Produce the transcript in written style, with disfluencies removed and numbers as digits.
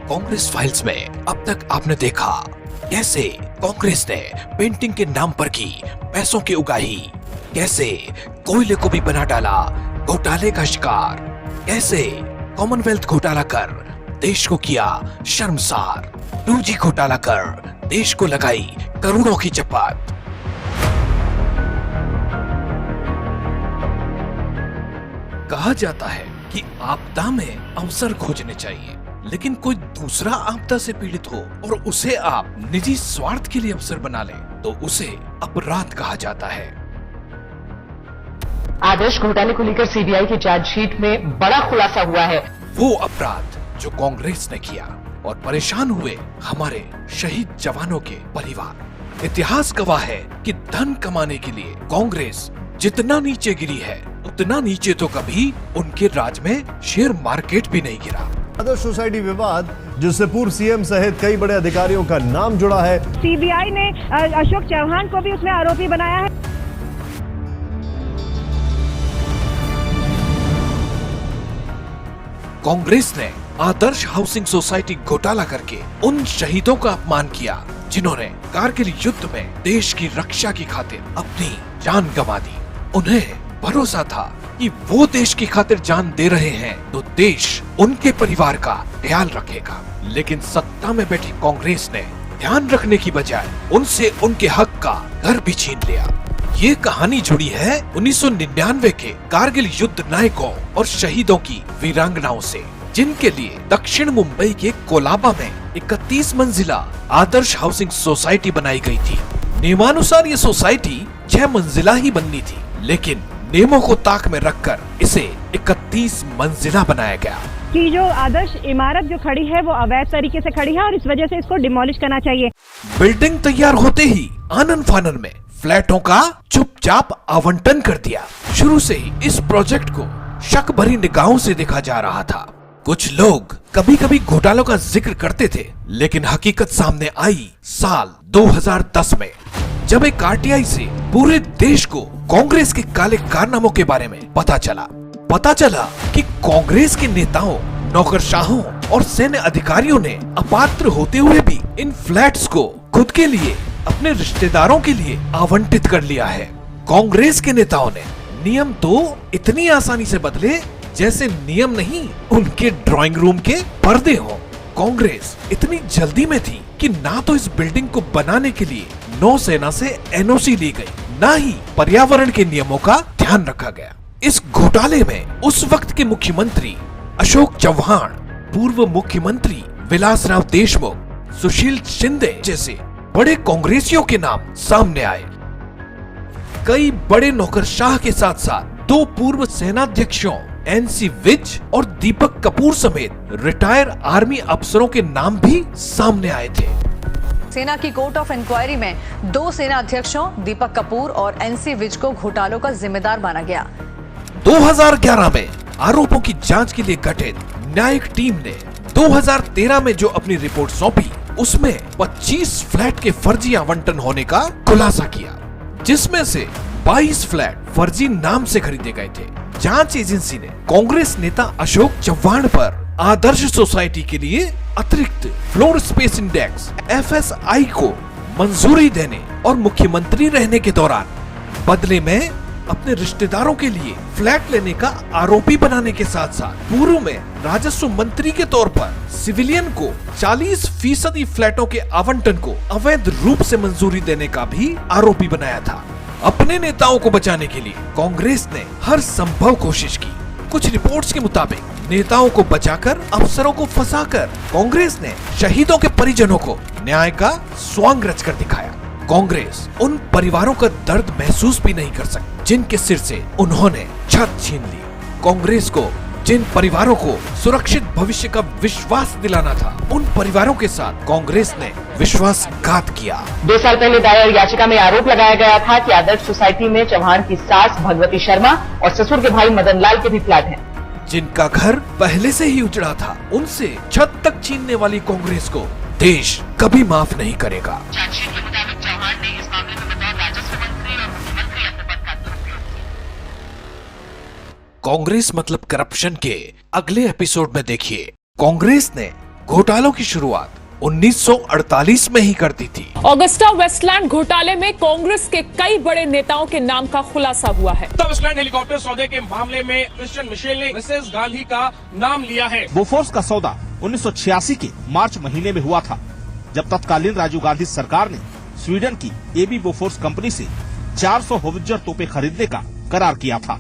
Congress files में अब तक आपने देखा कैसे कांग्रेस ने पेंटिंग के नाम पर की पैसों की उगाही, कैसे कोयले को भी बना डाला घोटाले का शिकार, कैसे कॉमनवेल्थ घोटाला कर देश को किया शर्मसार, 2G घोटाला कर देश को लगाई करोड़ों की चपात। कहा जाता है कि आपदा में अवसर खोजने चाहिए, लेकिन कोई दूसरा आपदा से पीड़ित हो और उसे आप निजी स्वार्थ के लिए अवसर बना लें तो उसे अपराध कहा जाता है। आदर्श घोटाले को लेकर सीबीआई की चार्जशीट में बड़ा खुलासा हुआ है। वो अपराध जो कांग्रेस ने किया और परेशान हुए हमारे शहीद जवानों के परिवार। इतिहास गवाह है कि धन कमाने के लिए कांग्रेस जितना नीचे गिरी है उतना नीचे तो कभी उनके राज में शेयर मार्केट भी नहीं गिरा। आदर्श सोसाइटी विवाद जिससे पूर्व सीएम सहित कई बड़े अधिकारियों का नाम जुड़ा है। सीबीआई ने अशोक चौहान को भी उसमें आरोपी बनाया है। कांग्रेस ने आदर्श हाउसिंग सोसाइटी घोटाला करके उन शहीदों का अपमान किया जिन्होंने कारगिल युद्ध में देश की रक्षा की खातिर अपनी जान गंवा दी। उन्हें भरोसा था कि वो देश की खातिर जान दे रहे हैं तो देश उनके परिवार का ख्याल रखेगा, लेकिन सत्ता में बैठी कांग्रेस ने ध्यान रखने की बजाय उनसे उनके हक का घर भी छीन लिया। ये कहानी जुड़ी है 1999 के कारगिल युद्ध नायकों और शहीदों की वीरांगनाओं से, जिनके लिए दक्षिण मुंबई के कोलाबा में 31 मंजिला आदर्श हाउसिंग सोसाइटी बनाई गई थी। नियमानुसार ये सोसाइटी 6 मंजिला ही बननी थी, लेकिन नियमों को ताक में रखकर इसे 31 मंजिला बनाया गया। कि जो आदर्श इमारत जो खड़ी है वो अवैध तरीके से खड़ी है और इस वजह से इसको डिमोलिश करना चाहिए। बिल्डिंग तैयार होते ही आनन फानन में फ्लैटों का चुपचाप आवंटन कर दिया। शुरू से ही इस प्रोजेक्ट को शक भरी निगाहों से देखा जा रहा था। कुछ लोग कभी कभी घोटालों का जिक्र करते थे, लेकिन हकीकत सामने आई साल 2010 में, जब एक आरटीआई से पूरे देश को कांग्रेस के काले कारनामों के बारे में पता चला कि कांग्रेस के नेताओं, नौकरशाहों और सैन्य अधिकारियों ने अपात्र होते हुए भी इन फ्लैट्स को खुद के लिए, अपने रिश्तेदारों के लिए आवंटित कर लिया है। कांग्रेस के नेताओं ने नियम तो इतनी आसानी से बदले जैसे नियम नहीं उनके ड्राइंग रूम के पर्दे हों। कांग्रेस इतनी जल्दी में थी कि ना तो इस बिल्डिंग को बनाने के लिए नौसेना से एनओसी ली गई, ना ही पर्यावरण के नियमों का ध्यान रखा गया। इस घोटाले में उस वक्त के मुख्यमंत्री अशोक चौहान, पूर्व मुख्यमंत्री विलासराव देशमुख, सुशील शिंदे जैसे बड़े कांग्रेसियों के नाम सामने आए। कई बड़े नौकरशाह के साथ साथ 2 पूर्व सेनाध्यक्षों NC विज और दीपक कपूर समेत रिटायर आर्मी अफसरों के नाम भी सामने आए थे। सेना की कोर्ट ऑफ इंक्वायरी में 2 सेना अध्यक्षों दीपक कपूर और NC विज को घोटालों का जिम्मेदार माना गया। 2011 में आरोपों की जांच के लिए गठित न्यायिक टीम ने 2013 में जो अपनी रिपोर्ट सौंपी, उसमें 25 फ्लैट के फर्जी आवंटन होने का खुलासा किया, जिसमें से 22 फ्लैट फर्जी नाम से खरीदे गए थे। जांच एजेंसी ने कांग्रेस नेता अशोक चौहान पर आदर्श सोसाइटी के लिए अतिरिक्त फ्लोर स्पेस इंडेक्स FSI को मंजूरी देने और मुख्यमंत्री रहने के दौरान बदले में अपने रिश्तेदारों के लिए फ्लैट लेने का आरोपी बनाने के साथ साथ पूर्व में राजस्व मंत्री के तौर पर सिविलियन को 40% फ्लैटों के आवंटन को अवैध रूप से मंजूरी देने का भी आरोपी बनाया था। अपने नेताओं को बचाने के लिए कांग्रेस ने हर संभव कोशिश की। कुछ रिपोर्ट्स के मुताबिक नेताओं को बचाकर, अफसरों को फंसाकर कांग्रेस ने शहीदों के परिजनों को न्याय का स्वांग रचकर दिखाया। कांग्रेस उन परिवारों का दर्द महसूस भी नहीं कर सकती जिनके सिर से उन्होंने छत छीन ली। कांग्रेस को जिन परिवारों को सुरक्षित भविष्य का विश्वास दिलाना था, उन परिवारों के साथ कांग्रेस ने विश्वासघात किया। 2 साल पहले दायर याचिका में आरोप लगाया गया था कि आदर्श सोसाइटी में चौहान की सास भगवती शर्मा और ससुर के भाई मदन लाल के भी फ्लैट हैं, जिनका घर पहले से ही उजड़ा था। उनसे छत तक छीनने वाली कांग्रेस को देश कभी माफ नहीं करेगा। चार्जशीट के मुताबिक चौहान ने इस मामले में बतौर राजस्व मंत्री और मुख्यमंत्री अपने पद का दुरुपयोग किया। कांग्रेस मतलब करप्शन के अगले एपिसोड में देखिए कांग्रेस ने घोटालों की शुरुआत 1948 में ही करती थी। ऑगस्टा वेस्टलैंड घोटाले में कांग्रेस के कई बड़े नेताओं के नाम का खुलासा हुआ है। वेस्टलैंड हेलीकॉप्टर सौदे के मामले में क्रिश्चियन मिशेल ने मिसेस गांधी का नाम लिया है। बोफोर्स का सौदा 1986 के मार्च महीने में हुआ था, जब तत्कालीन राजीव गांधी सरकार ने स्वीडन की एबी बोफोर्स कंपनी से 400 होवित्जर तोपें खरीदने का करार किया था।